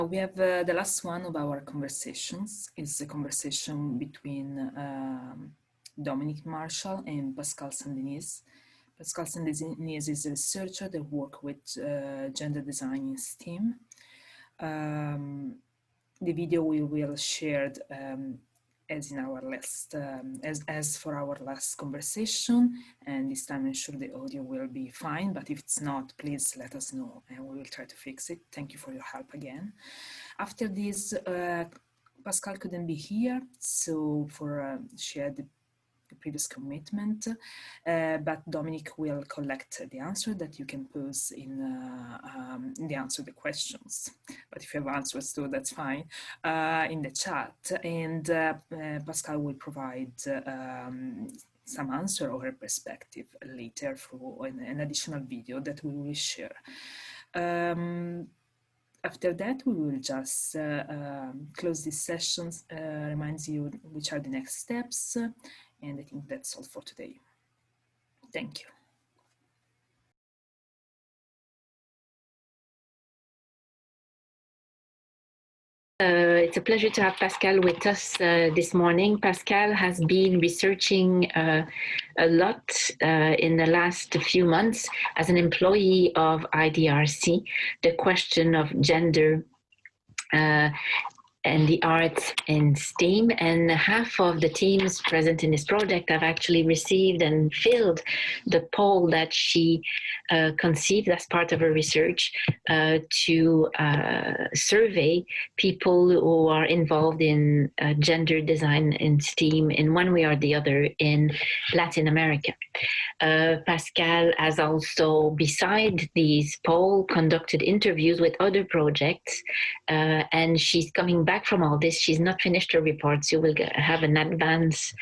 We have the last one of our conversations. It's a conversation between Dominic Marshall and Pascale Saint-Denis. Pascale Saint-Denis is a researcher that works with gender design in STEAM. The video we will share as in our last, as for our last conversation, and this time I'm sure the audio will be fine, but if it's not, please let us know and we will try to fix it. Thank you for your help again. After this, Pascale couldn't be here, so she had the previous commitment, but Dominic will collect the answer that you can pose in the answer the questions. But if you have answers too, that's fine, in the chat. And Pascale will provide some answer or her perspective later through an additional video that we will share. After that, we will just close this session, reminds you which are the next steps, and I think that's all for today. Thank you. It's a pleasure to have Pascale with us this morning. Pascale has been researching a lot in the last few months as an employee of IDRC, the question of gender and the arts and STEAM, and half of the teams present in this project have actually received and filled the poll that she conceived as part of her research to survey people who are involved in gender design in STEAM in one way or the other in Latin America. Pascale has also, beside these poll, conducted interviews with other projects, and she's coming back from all this. She's not finished her report, so we'll have an advance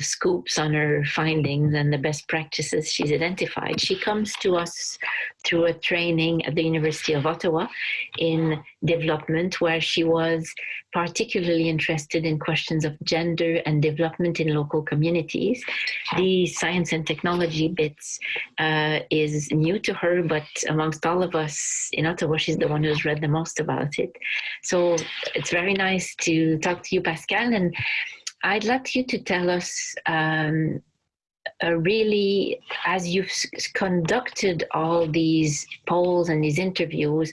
scoops on her findings and the best practices she's identified. She comes to us through a training at the University of Ottawa in development, where she was particularly interested in questions of gender and development in local communities. The science and technology bits is new to her, but amongst all of us in Ottawa, she's the one who's read the most about it. So it's very nice to talk to you, Pascale, and I'd like you to tell us really, as you've conducted all these polls and these interviews,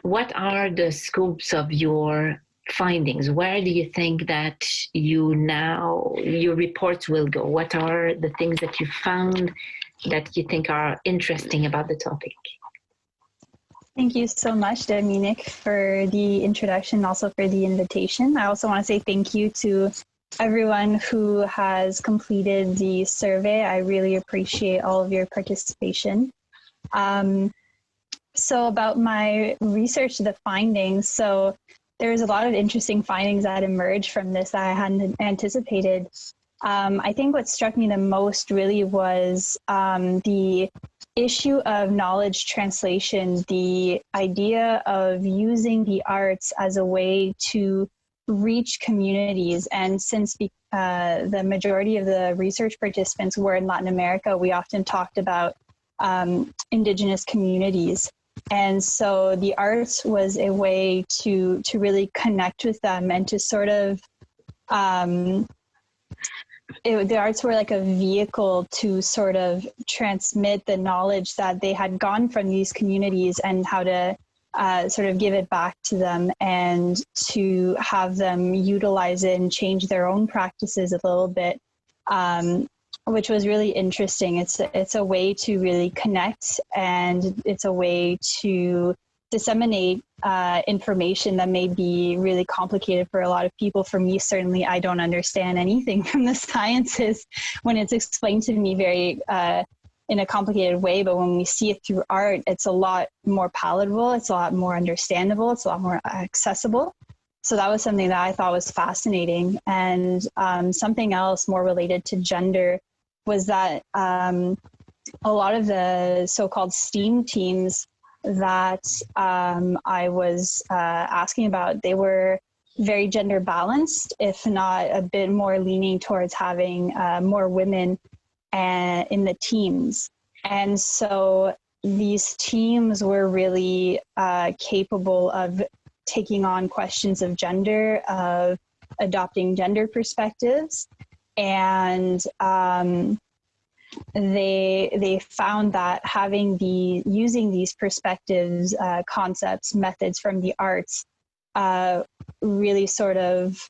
what are the scopes of your findings? Where do you think that your reports will go? What are the things that you found that you think are interesting about the topic? Thank you so much, Dominic, for the introduction, also for the invitation. I also want to say thank you to everyone who has completed the survey. I really appreciate all of your participation. So about my research, the findings, so there's a lot of interesting findings that emerged from this that I hadn't anticipated. I think what struck me the most really was the issue of knowledge translation, the idea of using the arts as a way to reach communities. And since the majority of the research participants were in Latin America, we often talked about indigenous communities. And so the arts was a way to really connect with them and to sort of, the arts were like a vehicle to sort of transmit the knowledge that they had gotten from these communities and how to sort of give it back to them and to have them utilize it and change their own practices a little bit, which was really interesting. It's a way to really connect, and it's a way to disseminate information that may be really complicated for a lot of people. For me, certainly, I don't understand anything from the sciences when it's explained to me very in a complicated way, but when we see it through art, it's a lot more palatable, it's a lot more understandable, it's a lot more accessible. So that was something that I thought was fascinating. And something else more related to gender was that a lot of the so-called STEAM teams that I was asking about, they were very gender balanced, if not a bit more leaning towards having more women in the teams. And so these teams were really capable of taking on questions of gender, of adopting gender perspectives, and they found that using these perspectives, concepts, methods from the arts really sort of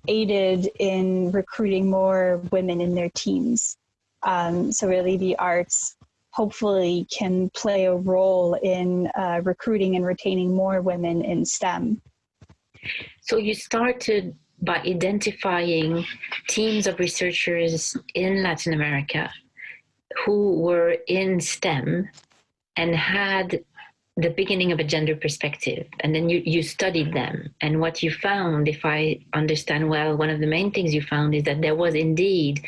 aided in recruiting more women in their teams. So really the arts hopefully can play a role in recruiting and retaining more women in STEM. So you started by identifying teams of researchers in Latin America who were in STEM and had the beginning of a gender perspective. And then you studied them. And what you found, if I understand well, one of the main things you found is that there was indeed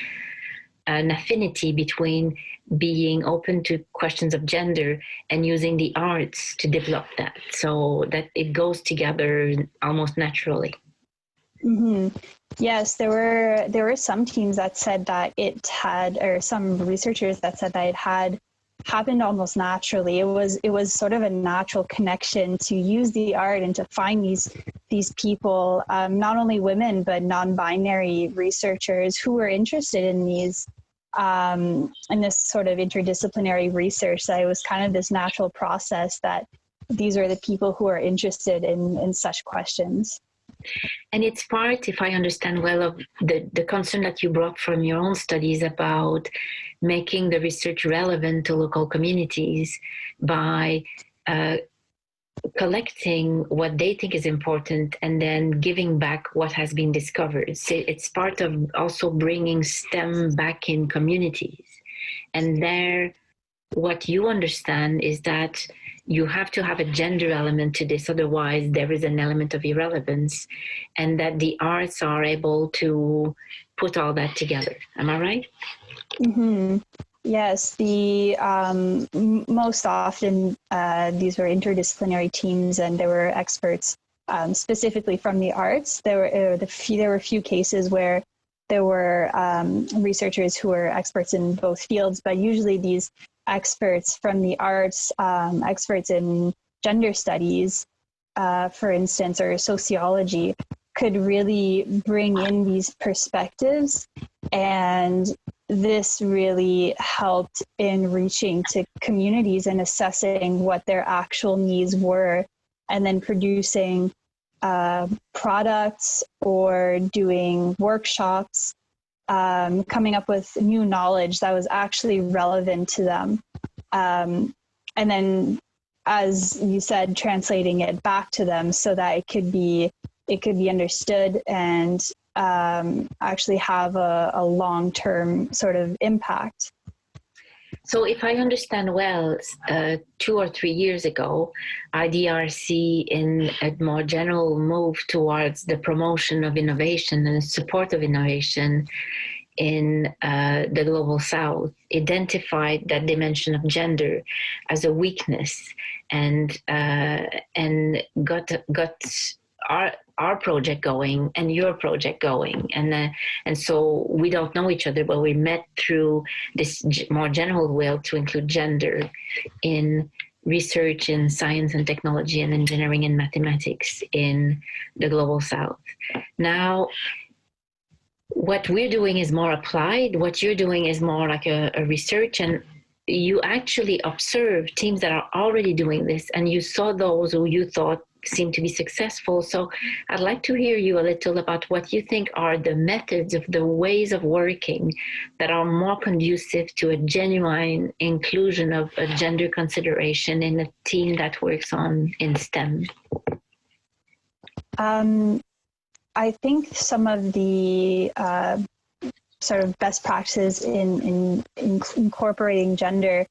an affinity between being open to questions of gender and using the arts to develop that, so that it goes together almost naturally. Mm-hmm. Yes, there were some teams that said that it had, or some researchers that said that it had happened almost naturally. It was sort of a natural connection to use the art and to find these people, not only women but non-binary researchers who were interested in these in this sort of interdisciplinary research. That it was kind of this natural process that these are the people who are interested in such questions. And it's part, if I understand well, of the concern that you brought from your own studies about making the research relevant to local communities by collecting what they think is important and then giving back what has been discovered. So it's part of also bringing STEM back in communities. And there, what you understand is that you have to have a gender element to this, otherwise there is an element of irrelevance, and that the arts are able to put all that together. Am I right? Mm-hmm. Yes, the most often these were interdisciplinary teams, and there were experts specifically from the arts. There were a few cases where there were researchers who were experts in both fields, but usually these experts from the arts, experts in gender studies, for instance, or sociology, could really bring in these perspectives, and this really helped in reaching to communities and assessing what their actual needs were, and then producing products or doing workshops, coming up with new knowledge that was actually relevant to them. And then, as you said, translating it back to them so that it could be understood and actually have a long-term sort of impact. So if I understand well, 2 or 3 years ago, IDRC, in a more general move towards the promotion of innovation and support of innovation in the Global South, identified that dimension of gender as a weakness, and got our project going and your project going, and so we don't know each other, but we met through this more general will to include gender in research in science and technology and engineering and mathematics in the Global South. Now, what we're doing is more applied. What you're doing is more like a research, and you actually observe teams that are already doing this, and you saw those who you thought seem to be successful. So I'd like to hear you a little about what you think are the methods of the ways of working that are more conducive to a genuine inclusion of a gender consideration in a team that works in STEM. I think some of the sort of best practices in incorporating gender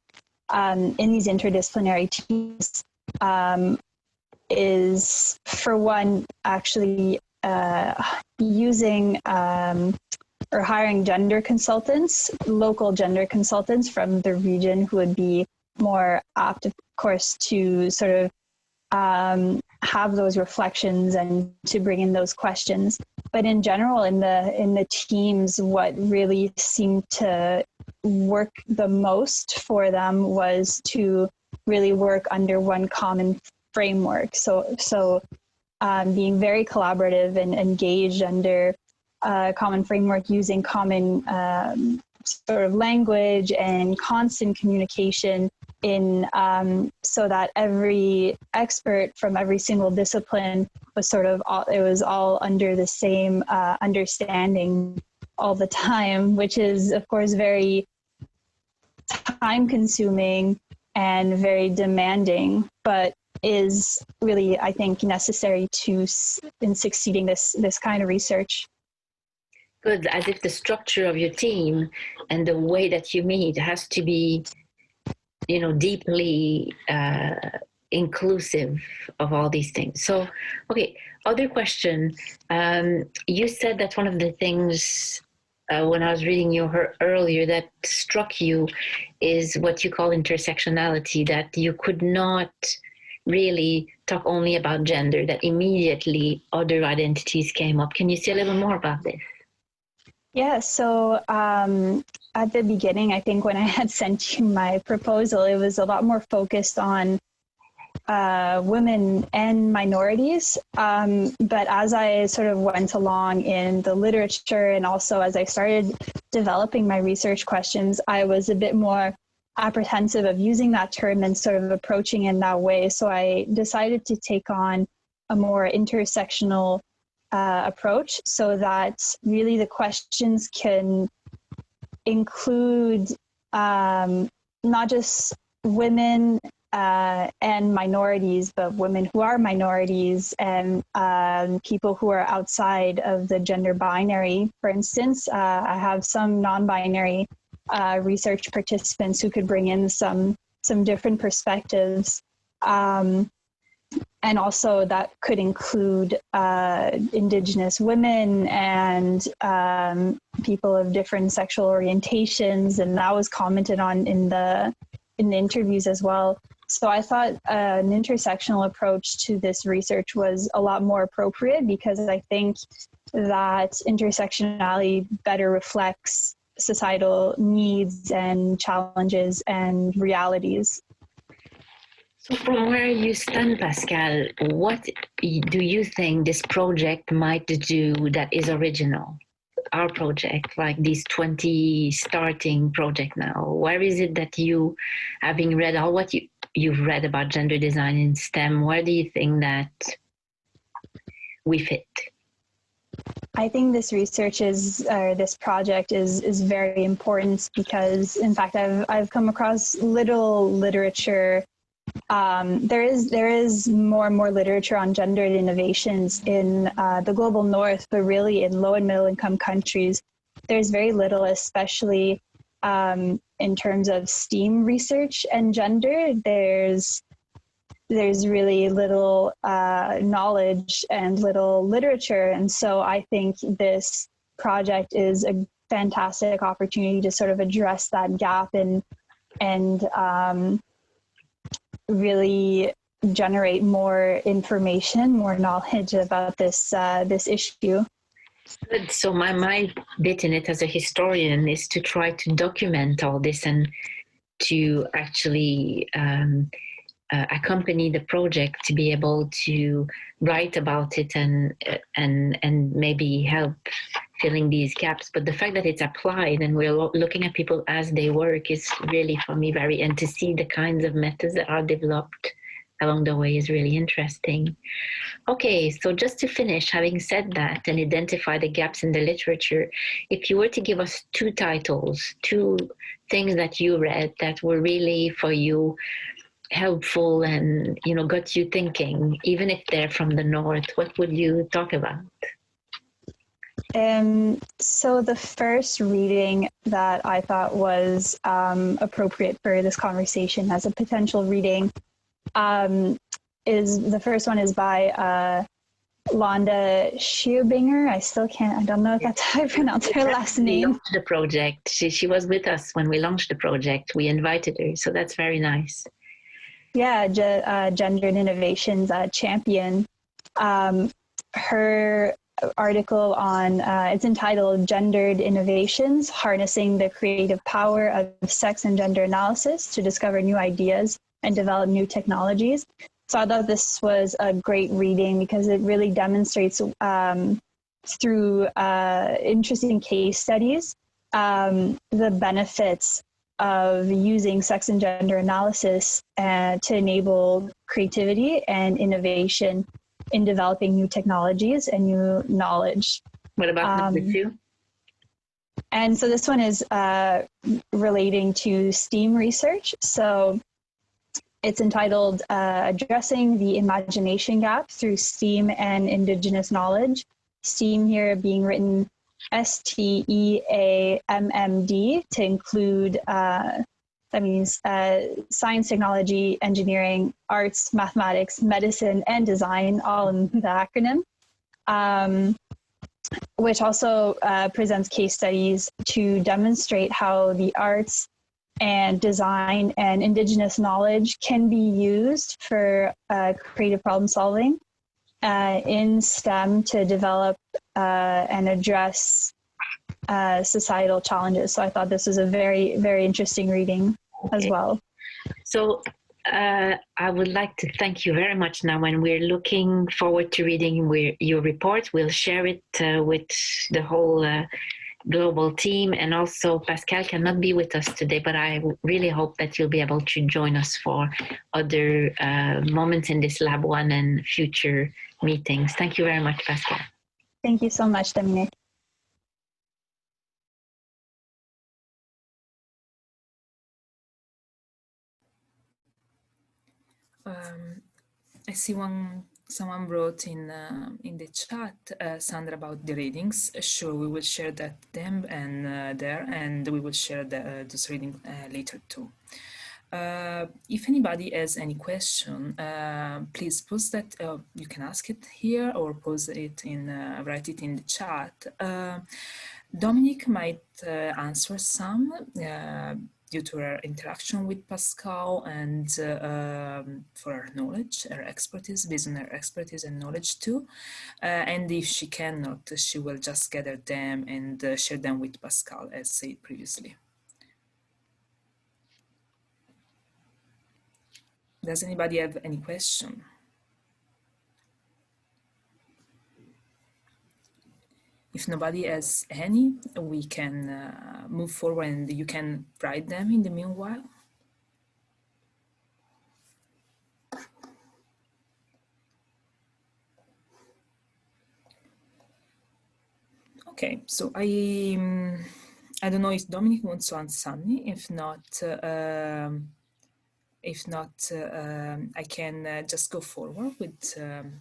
in these interdisciplinary teams is, for one, actually using or hiring gender consultants, local gender consultants from the region, who would be more apt, of course, to sort of have those reflections and to bring in those questions. But in general, in the teams, what really seemed to work the most for them was to really work under one common framework. So being very collaborative and engaged under a common framework, using common sort of language and constant communication in so that every expert from every single discipline was sort of all under the same understanding all the time, which is of course very time consuming and very demanding, but is really, I think, necessary in succeeding this kind of research. Good, as if the structure of your team and the way that you meet has to be, deeply inclusive of all these things. So, okay, other question. You said that one of the things when I was reading you earlier that struck you is what you call intersectionality, that you could not really talk only about gender, that immediately other identities came up. Can you say a little more about this? Yeah, so at the beginning, I think when I had sent you my proposal, it was a lot more focused on women and minorities. But as I sort of went along in the literature, and also as I started developing my research questions, I was a bit more apprehensive of using that term and sort of approaching in that way. So I decided to take on a more intersectional approach, so that really the questions can include not just women and minorities, but women who are minorities and people who are outside of the gender binary. For instance, I have some non-binary research participants who could bring in some different perspectives. And also that could include Indigenous women and people of different sexual orientations, and that was commented on in the interviews as well. So I thought an intersectional approach to this research was a lot more appropriate, because I think that intersectionality better reflects societal needs and challenges and realities. So from where you stand, Pascale, what do you think this project might do that is original? Our project, like this 20 starting project now, where is it that you, having read all what you've read about gender design in STEM, where do you think that we fit? I think this research this project is very important, because in fact I've come across little literature. There is more and more literature on gendered innovations in the global north, but really in low and middle income countries, there's very little, especially in terms of STEAM research and gender. There's really little knowledge and little literature. And so I think this project is a fantastic opportunity to sort of address that gap and really generate more information, more knowledge about this issue. Good. So my bit in it as a historian is to try to document all this and to actually accompany the project, to be able to write about it and maybe help filling these gaps. But the fact that it's applied and we're looking at people as they work is really, for me, and to see the kinds of methods that are developed along the way is really interesting. Okay, so just to finish, having said that and identify the gaps in the literature, if you were to give us two titles, two things that you read that were really for you helpful and got you thinking, even if they're from the north, what would you talk about? So the first reading that I thought was appropriate for this conversation as a potential reading is the first one is by Londa Shearbinger. I don't know if that's how I pronounce her last name. We launched the project. She was with us when we launched the project. We invited her, so that's very nice. Yeah, Gendered Innovations Champion. Her article on, it's entitled Gendered Innovations, Harnessing the Creative Power of Sex and Gender Analysis to Discover New Ideas and develop new technologies. So I thought this was a great reading because it really demonstrates through interesting case studies the benefits of using sex and gender analysis to enable creativity and innovation in developing new technologies and new knowledge. What about number 2? And so this one is relating to STEAM research. So it's entitled Addressing the Imagination Gap Through STEAM and Indigenous Knowledge. STEAM here being written STEAMMD to include, that means science, technology, engineering, arts, mathematics, medicine, and design, all in the acronym, which also presents case studies to demonstrate how the arts and design and Indigenous knowledge can be used for creative problem solving in STEM to develop and address societal challenges. So I thought this was a very, very interesting reading as well. So I would like to thank you very much now, and we're looking forward to reading your report. We'll share it with the whole global team, and also Pascale cannot be with us today, but I really hope that you'll be able to join us for other moments in this Lab 1 and future meetings. Thank you very much, Pascale. Thank you so much, Dominique. I see someone wrote in the chat, Sandra, about the readings. Sure, we will share them and there, and we will share those readings later too. If anybody has any question, please post that. You can ask it here or post it write it in the chat. Dominique might answer some due to her interaction with Pascale and for her knowledge, her expertise, based on her expertise and knowledge too. And if she cannot, she will just gather them and share them with Pascale, as said previously. Does anybody have any question? If nobody has any, we can move forward and you can write them in the meanwhile. Okay, so I don't know if Dominic wants to answer Sunny. If not, I can just go forward with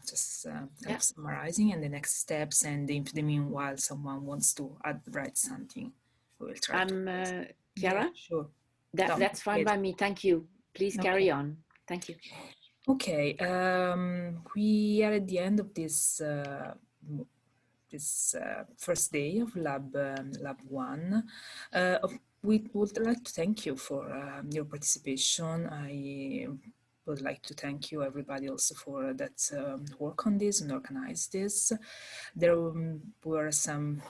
summarizing and the next steps. And if the meanwhile someone wants to write something, we will try. Chiara? Yeah, sure. That's fine by me. Thank you. Please carry on. Thank you. Okay, we are at the end of this first day of Lab 1. We would like to thank you for your participation. I would like to thank you, everybody, also for that work on this and organize this. There were some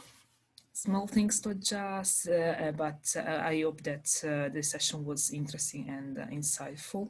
small things to adjust, but I hope that the session was interesting and insightful.